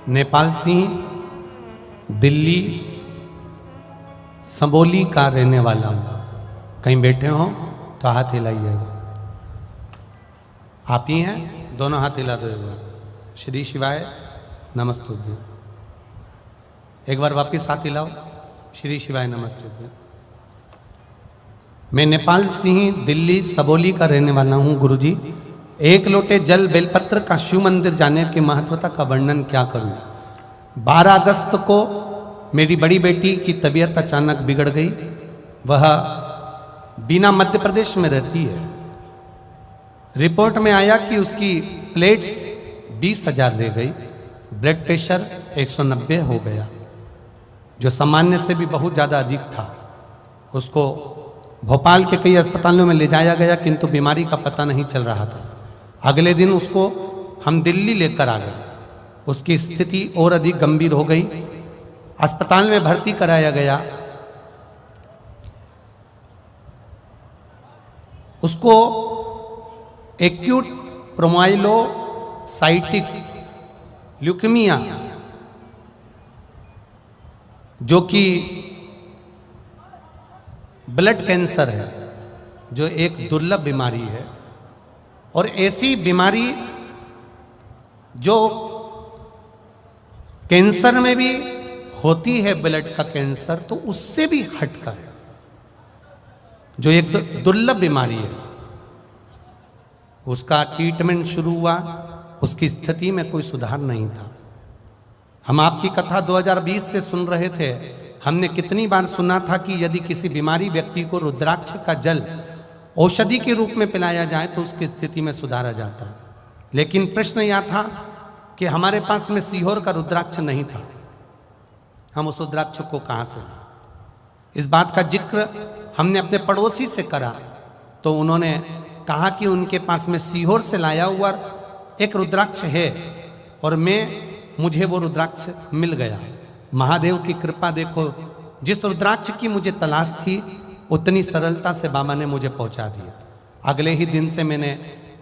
नेपाल सिंह दिल्ली सबोली का रहने वाला हूँ। कहीं बैठे हो तो हाथ हिलाइएगा। आप ही हैं? दोनों हाथ हिला दो एक बार। श्री शिवाय नमस्तुभ्यं। एक बार वापिस हाथ हिलाओ। श्री शिवाय नमस्तुभ्यं। मैं नेपाल सिंह दिल्ली सबोली का रहने वाला हूँ। गुरुजी, एक लोटे जल बेलपत्र का शिव मंदिर जाने की महत्वता का वर्णन क्या करूं। 12 अगस्त को मेरी बड़ी बेटी की तबीयत अचानक बिगड़ गई। वह बीना मध्य प्रदेश में रहती है। रिपोर्ट में आया कि उसकी प्लेट्स 20,000 रह गई, ब्लड प्रेशर 190 हो गया, जो सामान्य से भी बहुत ज़्यादा अधिक था। उसको भोपाल के कई अस्पतालों में ले जाया गया, किंतु बीमारी का पता नहीं चल रहा था। अगले दिन उसको हम दिल्ली लेकर आ गए। उसकी स्थिति और अधिक गंभीर हो गई। अस्पताल में भर्ती कराया गया। उसको एक्यूट प्रोमाइलोसाइटिक ल्यूकेमिया, जो कि ब्लड कैंसर है, जो एक दुर्लभ बीमारी है और ऐसी बीमारी जो कैंसर में भी होती है, ब्लड का कैंसर, तो उससे भी हटकर जो एक दुर्लभ बीमारी है। उसका ट्रीटमेंट शुरू हुआ। उसकी स्थिति में कोई सुधार नहीं था। हम आपकी कथा 2020 से सुन रहे थे। हमने कितनी बार सुना था कि यदि किसी बीमारी व्यक्ति को रुद्राक्ष का जल औषधि के रूप में पिलाया जाए तो उसकी स्थिति में सुधारा जाता है। लेकिन प्रश्न यह था कि हमारे पास में सीहोर का रुद्राक्ष नहीं था। हम उस रुद्राक्ष को कहाँ से लाएं? इस बात का जिक्र हमने अपने पड़ोसी से करा तो उन्होंने कहा कि उनके पास में सीहोर से लाया हुआ एक रुद्राक्ष है और मुझे वो रुद्राक्ष मिल गया। महादेव की कृपा देखो, जिस रुद्राक्ष की मुझे तलाश थी उतनी सरलता से बाबा ने मुझे पहुंचा दिया। अगले ही दिन से मैंने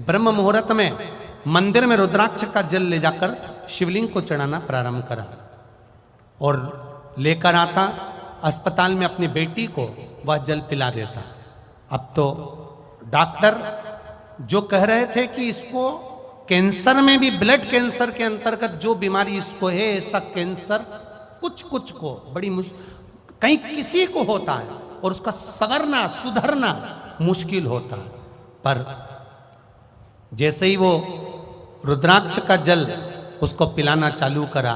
ब्रह्म मुहूर्त में मंदिर में रुद्राक्ष का जल ले जाकर शिवलिंग को चढ़ाना प्रारंभ करा और लेकर आता अस्पताल में अपनी बेटी को वह जल पिला देता। अब तो डॉक्टर जो कह रहे थे कि इसको कैंसर में भी, ब्लड कैंसर के अंतर्गत जो बीमारी इसको है, ऐसा कैंसर कुछ को बड़ी कहीं किसी को होता है और उसका सवरना सुधरना मुश्किल होता है। पर जैसे ही वो रुद्राक्ष का जल उसको पिलाना चालू करा,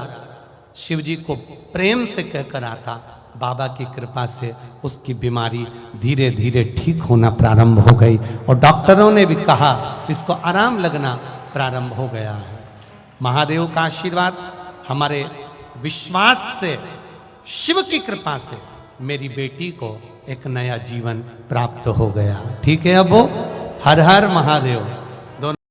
शिव जी को प्रेम से कहकर आता, बाबा की कृपा से उसकी बीमारी धीरे धीरे ठीक होना प्रारंभ हो गई और डॉक्टरों ने भी कहा इसको आराम लगना प्रारंभ हो गया है। महादेव का आशीर्वाद, हमारे विश्वास से, शिव की कृपा से मेरी बेटी को एक नया जीवन प्राप्त हो गया। ठीक है, अब वो हर हर महादेव।